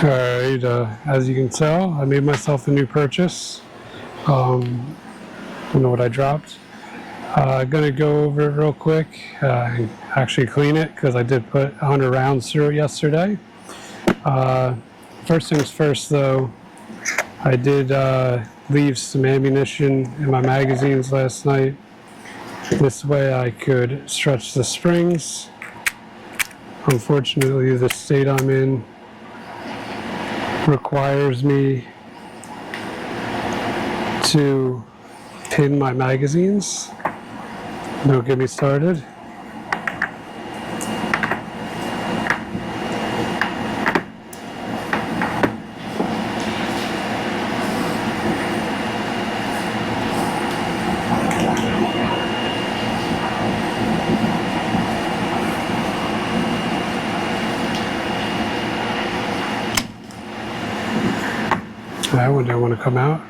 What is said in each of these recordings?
Alright, as you can tell, I made myself a new purchase. Don't know what I dropped. I'm gonna go over it real quick and actually clean it because I did put 100 rounds through it yesterday. First things first though, I did leave some ammunition in my magazines last night. This way I could stretch the springs. Unfortunately, the state I'm in requires me to pin my magazines. Don't get me started. That one didn't want to come out.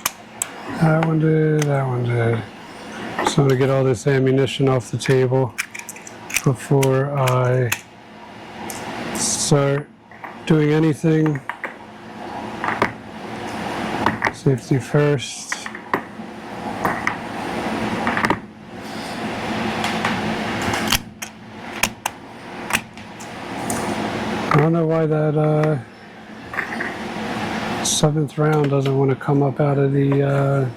That one did, that one did. So I'm going to get all this ammunition off the table before I start doing anything. Safety first. I don't know why that 7th round doesn't want to come up out of the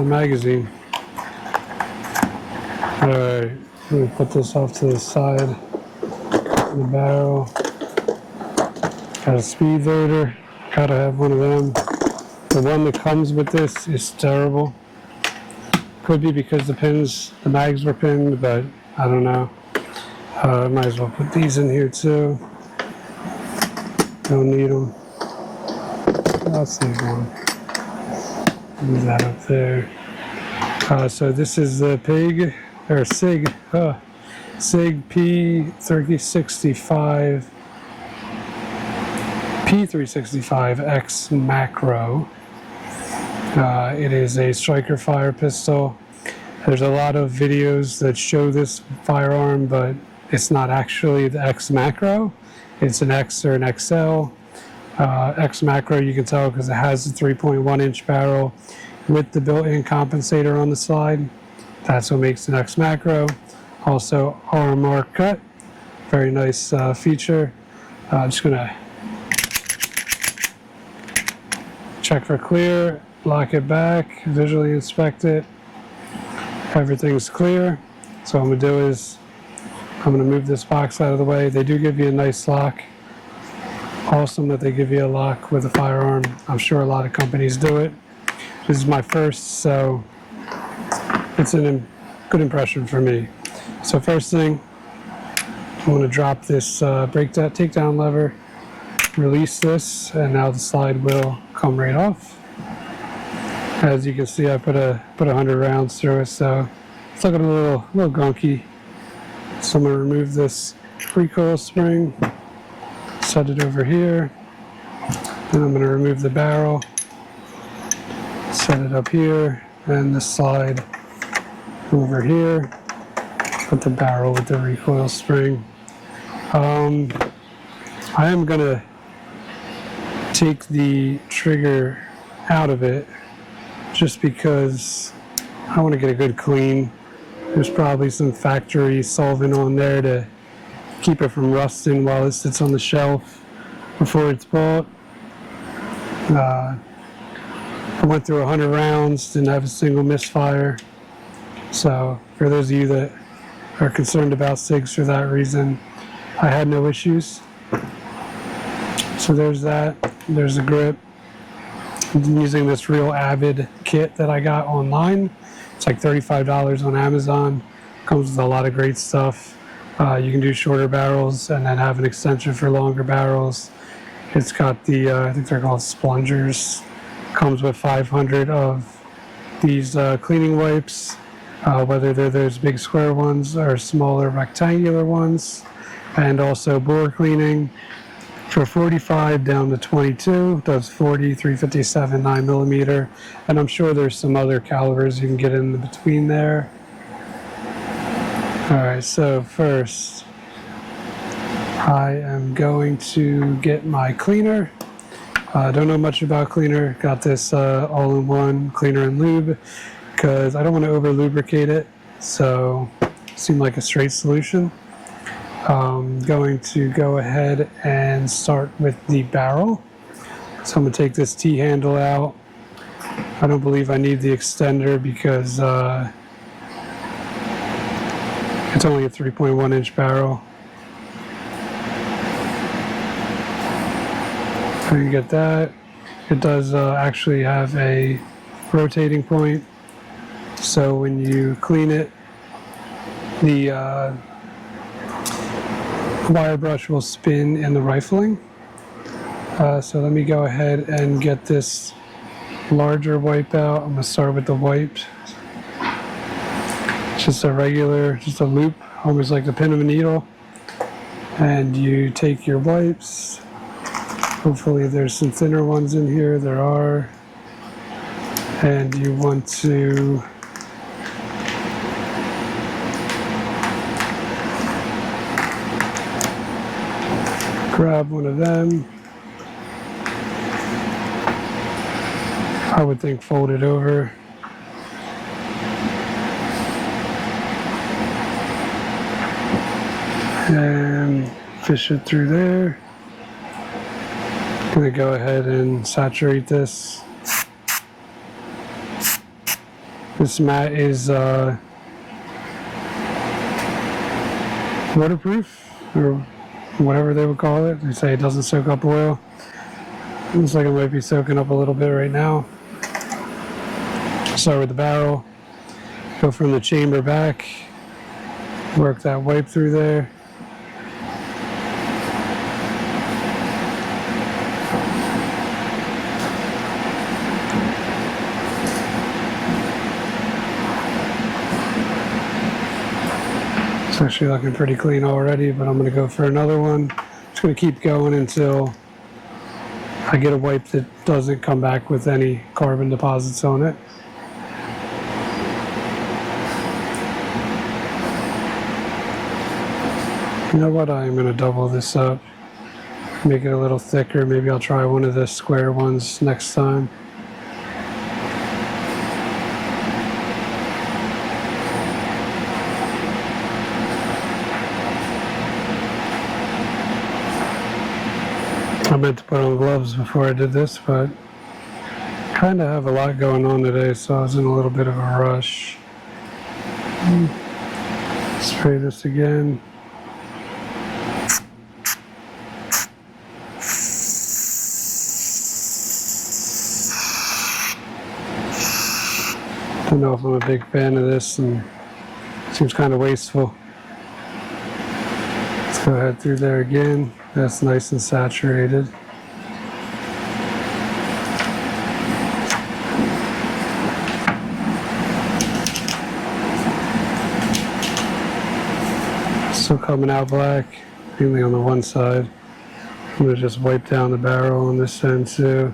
magazine. Alright, let me put this off to the side of the barrel. Got a speed loader, gotta have one of them. The one that comes with this is terrible. Could be because the mags were pinned, but I don't know. I might as well put these in here too. Don't need them. I'll save one. Move that up there. So this is the Sig P365 X-Macro. It is a striker fire pistol. There's a lot of videos that show this firearm, but it's not actually the X-Macro. It's an X or an XL. X-Macro, you can tell because it has a 3.1 inch barrel with the built-in compensator on the side. That's what makes an X-Macro. Also RMR cut, very nice feature. I'm just gonna check for clear, lock it back, visually inspect it. Everything's clear. So what I'm gonna do is I'm gonna move this box out of the way. They do give you a nice lock. Awesome that they give you a lock with a firearm. I'm sure a lot of companies do it. This is my first, so it's a good impression for me. So first thing, I'm going to drop this takedown lever, release this, and now the slide will come right off. As you can see, I put 100 rounds through it, so it's looking a little gunky. So I'm going to remove this recoil spring. Set it over here, and I'm going to remove the barrel, set it up here, and the slide over here, put the barrel with the recoil spring. I am going to take the trigger out of it just because I want to get a good clean. There's probably some factory solvent on there to keep it from rusting while it sits on the shelf before it's bought. I went through 100 rounds, didn't have a single misfire. So for those of you that are concerned about SIGs for that reason, I had no issues. So there's that. There's the grip. I'm using this Real Avid kit that I got online. It's like $35 on Amazon. Comes with a lot of great stuff. You can do shorter barrels and then have an extension for longer barrels. It's got the, I think they're called splungers. Comes with 500 of these cleaning wipes, whether they're those big square ones or smaller rectangular ones. And also bore cleaning for 45 down to 22. Does 40, 357, 9mm. And I'm sure there's some other calibers you can get in between there. Alright, so first, I am going to get my cleaner. Don't know much about cleaner. Got this all-in-one cleaner and lube because I don't want to over lubricate it, so it seemed like a straight solution. Going to go ahead and start with the barrel. So I'm going to take this T-handle out. I don't believe I need the extender because it's only a 3.1 inch barrel. So you get that. It does actually have a rotating point. So when you clean it, the wire brush will spin in the rifling. So let me go ahead and get this larger wipe out. I'm going to start with the wipe. Just a regular, just a loop, almost like the pin of a needle. And you take your wipes. Hopefully there's some thinner ones in here. There are. And you want to grab one of them. I would think fold it over. And fish it through there. I'm going to go ahead and saturate this. This mat is waterproof, or whatever they would call it. They say it doesn't soak up oil. Looks like it might be soaking up a little bit right now. Start with the barrel. Go from the chamber back. Work that wipe through there. It's actually looking pretty clean already, but I'm going to go for another one. Just going to keep going until I get a wipe that doesn't come back with any carbon deposits on it. You know what, I'm going to double this up, make it a little thicker. Maybe I'll try one of the square ones next time. I meant to put on gloves before I did this, but kind of have a lot going on today, so I was in a little bit of a rush. Spray this again. I don't know if I'm a big fan of this, and it seems kind of wasteful. Let's go ahead through there again. That's nice and saturated. Still coming out black, mainly on the one side. I'm going to just wipe down the barrel on this end too.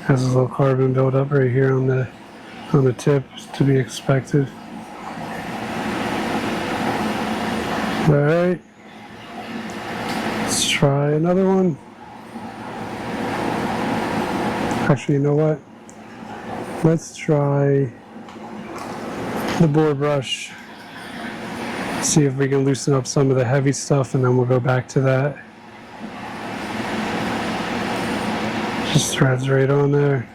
Has a little carbon buildup right here on the tip, to be expected. Alright. Let's try another one. Actually, you know what? Let's try the board brush. See if we can loosen up some of the heavy stuff, and then we'll go back to that. Just threads right on there.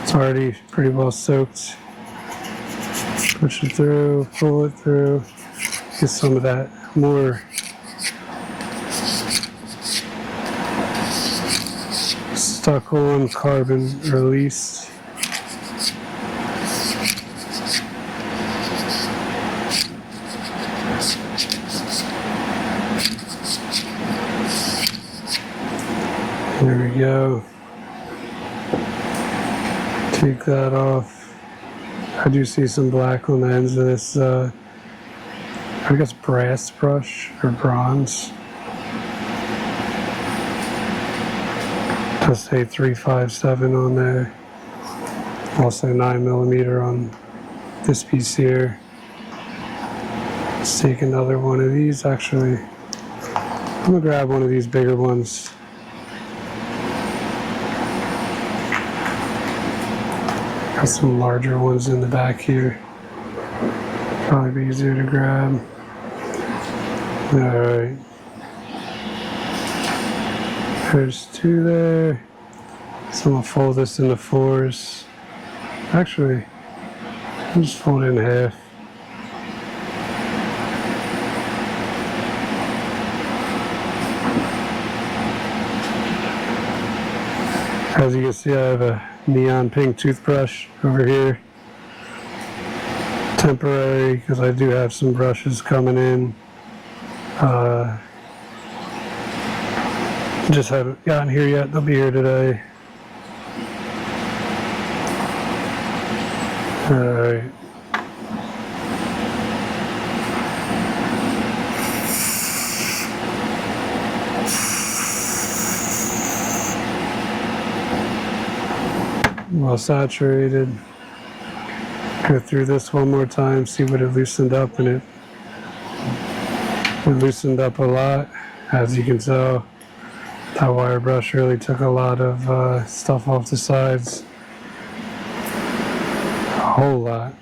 It's already pretty well soaked. Push it through, pull it through. Get some of that more stuck on carbon released. There we go. Take that off. I do see some black on the ends of this, I guess brass brush or bronze. Just say 357 on there. Also 9mm on this piece here. Let's take another one of these. Actually, I'm gonna grab one of these bigger ones. Got some larger ones in the back here. Probably be easier to grab. Alright. There's two there. So I'm gonna fold this into fours. Actually, I'll just fold it in half. As you can see, I have a neon pink toothbrush over here. Temporary, because I do have some brushes coming in. Just haven't gotten here yet. They'll be here today. Alright. Well saturated. Go through this one more time, see what it loosened up, and it loosened up a lot. As you can tell, that wire brush really took a lot of stuff off the sides. A whole lot.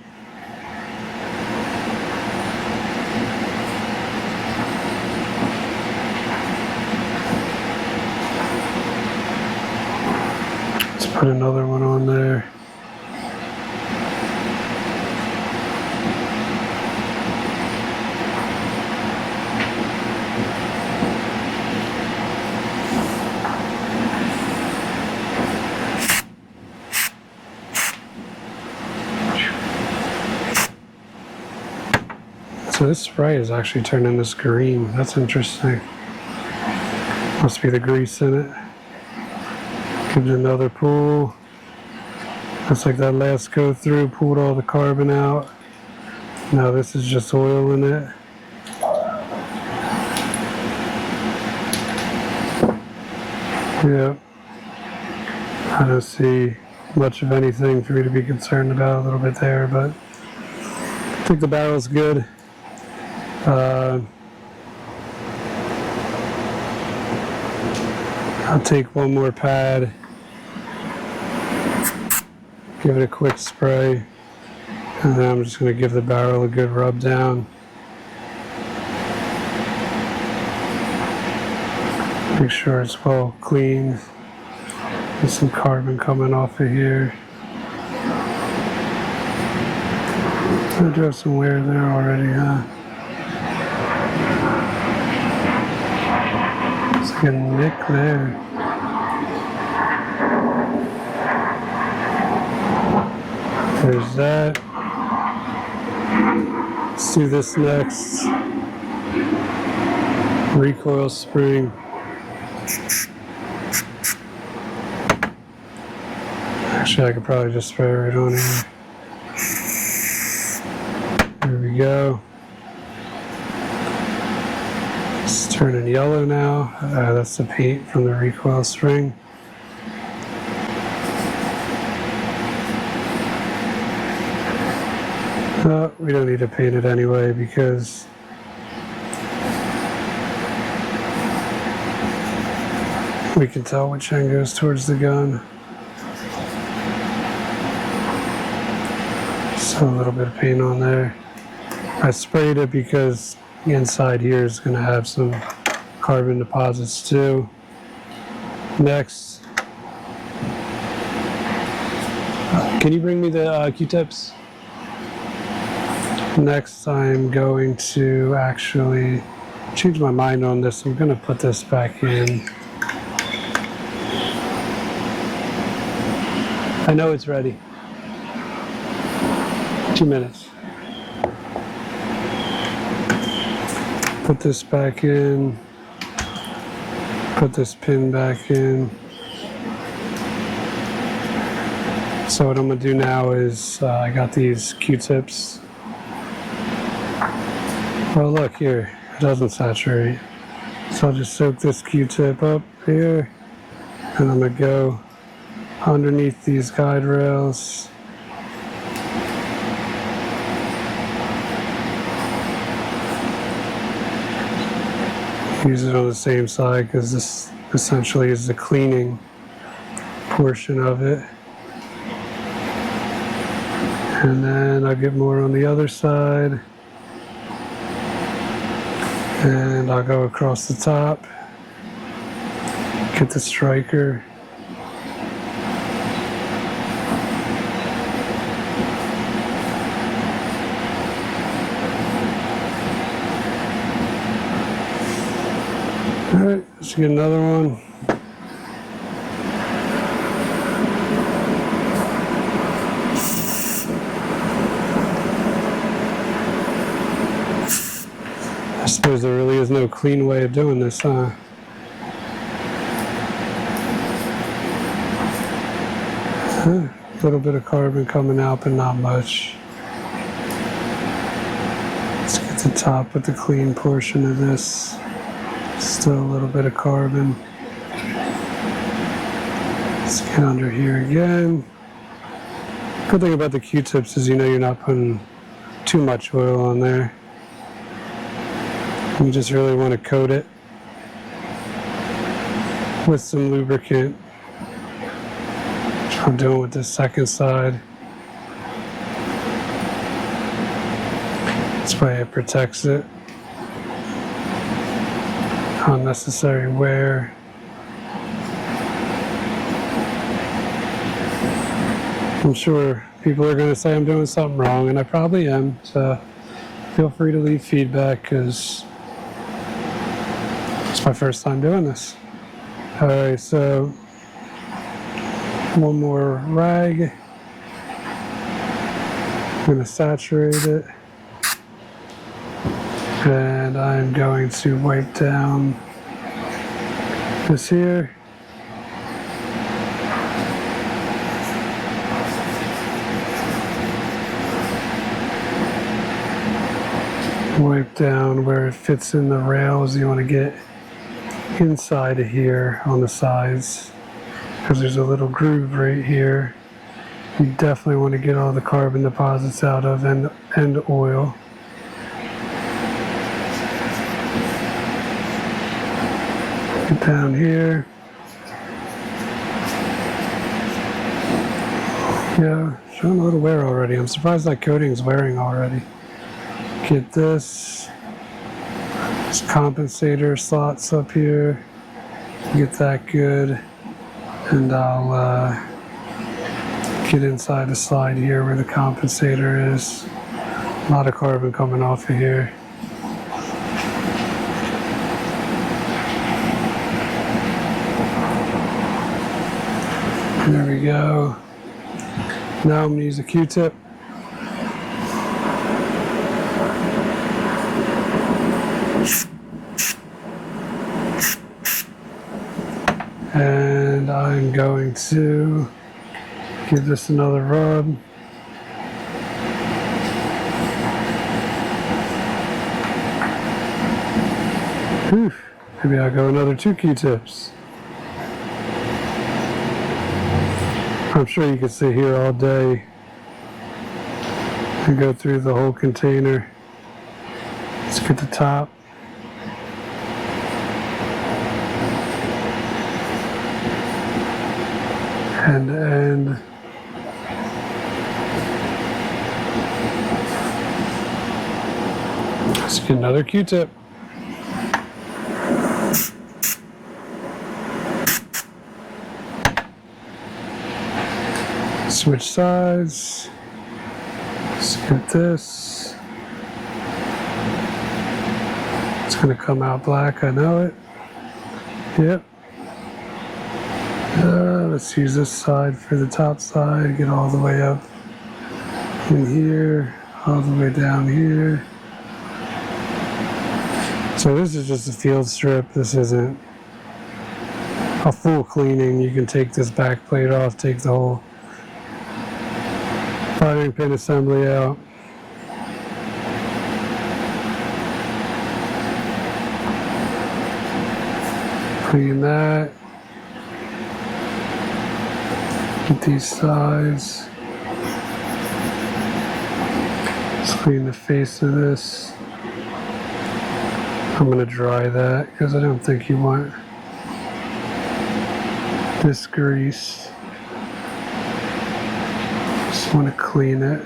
Let's put another one on there. So this spray is actually turning this green. That's interesting. Must be the grease in it. Gives it another pull. Looks like that last go through pulled all the carbon out. Now this is just oil in it. Yep. I don't see much of anything for me to be concerned about. A little bit there, but I think the barrel's good. I'll take one more pad, give it a quick spray, and then I'm just going to give the barrel a good rub down. Make sure it's well cleaned. There's some carbon coming off of here. I do have some wear there already, huh? It's like a nick there. There's that. Let's do this next. Recoil spring. Actually, I could probably just spray right on here. There we go. It's turning yellow now. That's the paint from the recoil spring. We don't need to paint it anyway because we can tell which end goes towards the gun. So a little bit of paint on there. I sprayed it because the inside here is going to have some carbon deposits too. Next, can you bring me the Q-tips? Next, I'm going to actually change my mind on this. I'm going to put this back in. I know it's ready. 2 minutes. Put this back in. Put this pin back in. So what I'm going to do now is I got these Q-tips. Oh look here, it doesn't saturate. So I'll just soak this Q-tip up here, and I'm going to go underneath these guide rails. Use it on the same side because this essentially is the cleaning portion of it. And then I'll get more on the other side. And I'll go across the top. Get the striker. Alright, let's get another one. I suppose there really is no clean way of doing this, huh? A little bit of carbon coming out, but not much. Let's get the top with the clean portion of this. Still a little bit of carbon. Let's get under here again. Good thing about the Q-tips is you know you're not putting too much oil on there. You just really want to coat it with some lubricant. Which I'm doing with this second side. This way it protects it. Unnecessary wear. I'm sure people are going to say I'm doing something wrong, and I probably am, so feel free to leave feedback because it's my first time doing this. Alright, so one more rag. I'm going to saturate it. And I'm going to wipe down this here. Wipe down where it fits in the rails. You want to get inside of here on the sides because there's a little groove right here. You definitely want to get all the carbon deposits out of and oil. Get down here. Yeah, showing a little wear already. I'm surprised that coating's wearing already. Get this compensator slots up here. Get that good. And I'll get inside the slide here where the compensator is. A lot of carbon coming off of here. There we go. Now I'm going to use a Q-tip. And I'm going to give this another rub. Whew. Maybe I'll go another 2 Q-tips. I'm sure you could sit here all day and go through the whole container. Let's get the top. End to end. Let's get another Q-tip. Switch sides. Let's get this. It's going to come out black, I know it. Yep. Let's use this side for the top side. Get all the way up in here, all the way down here. So this is just a field strip. This isn't a full cleaning. You can take this back plate off, take the whole firing pin assembly out. Clean that. Get these sides. Let's clean the face of this. I'm going to dry that because I don't think you want this grease. Just want to clean it.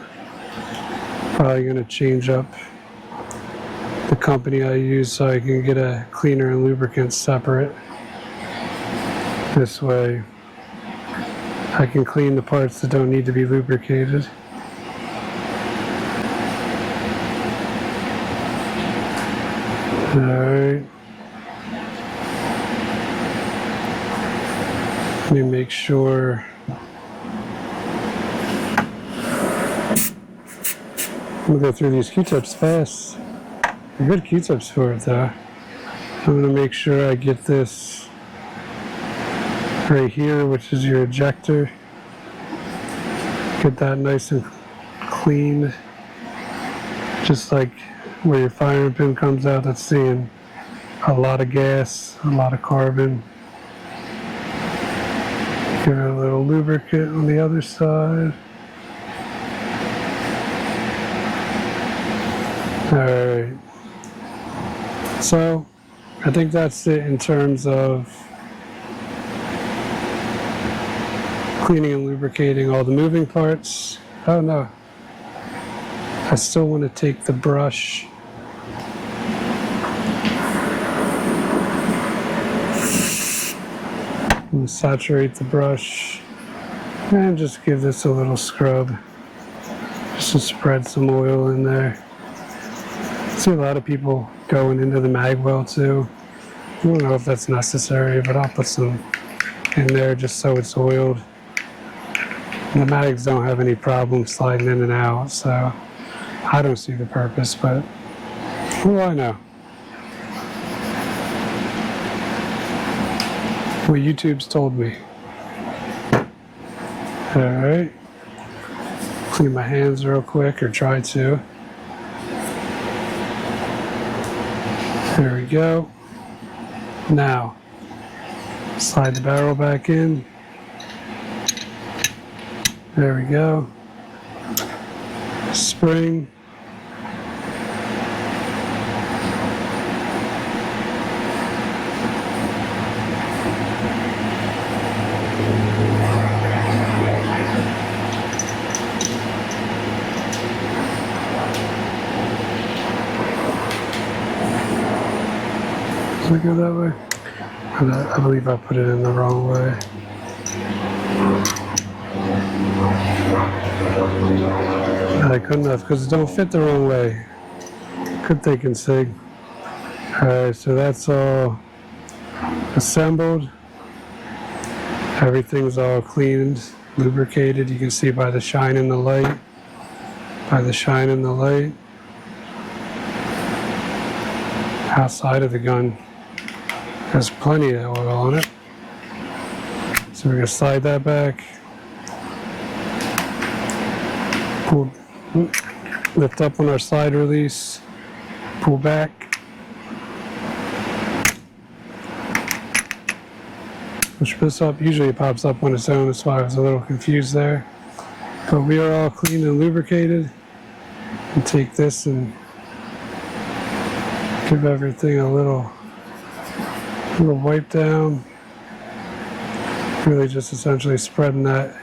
Probably going to change up the company I use so I can get a cleaner and lubricant separate. This way I can clean the parts that don't need to be lubricated. Alright. Let me make sure. I'm gonna go through these Q-tips fast. They're good Q-tips for it though. I'm gonna make sure I get this right here, which is your ejector. Get that nice and clean. Just like where your firing pin comes out, that's seeing a lot of gas, a lot of carbon. Give it a little lubricant on the other side. Alright. So, I think that's it in terms of cleaning and lubricating all the moving parts. Oh no. I still want to take the brush and saturate the brush and just give this a little scrub just to spread some oil in there. I see a lot of people going into the mag well too. I don't know if that's necessary, but I'll put some in there just so it's oiled. The mags don't have any problem sliding in and out, so I don't see the purpose, but what do I know? What YouTube's told me. Alright. Clean my hands real quick, or try to. There we go. Now, slide the barrel back in. There we go. Spring. Does it go that way? I believe I put it in the wrong way. I couldn't have because it don't fit the wrong way. Good thinking, Sig. Alright, so that's all assembled. Everything's all cleaned, lubricated. You can see by the shine in the light. Outside of the gun, there's plenty of oil on it. So we're going to slide that back. Lift up on our slide release, pull back, push this up. Usually it pops up on its own, that's why I was a little confused there. But we are all clean and lubricated. And take this and give everything a little wipe down. Really just essentially spreading that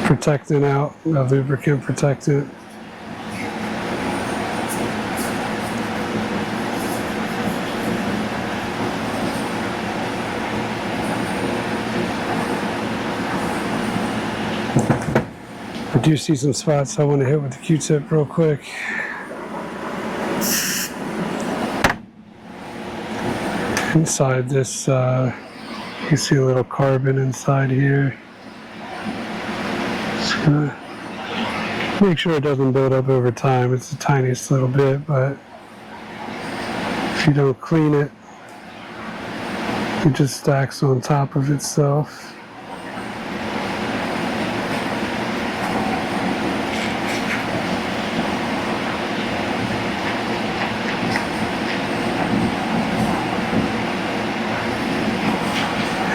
protectant out, a lubricant protectant. I do see some spots I want to hit with the Q-tip real quick. Inside this, you see a little carbon inside here. Just gonna make sure it doesn't build up over time. It's the tiniest little bit, but if you don't clean it, it just stacks on top of itself.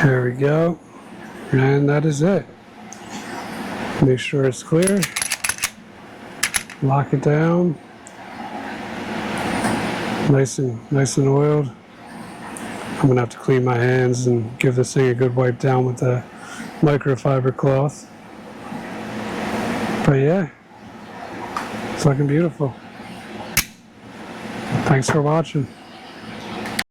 There we go, and that is it. Make sure it's clear, lock it down, nice and oiled. I'm gonna have to clean my hands and give this thing a good wipe down with the microfiber cloth. But yeah, it's looking beautiful. Thanks for watching.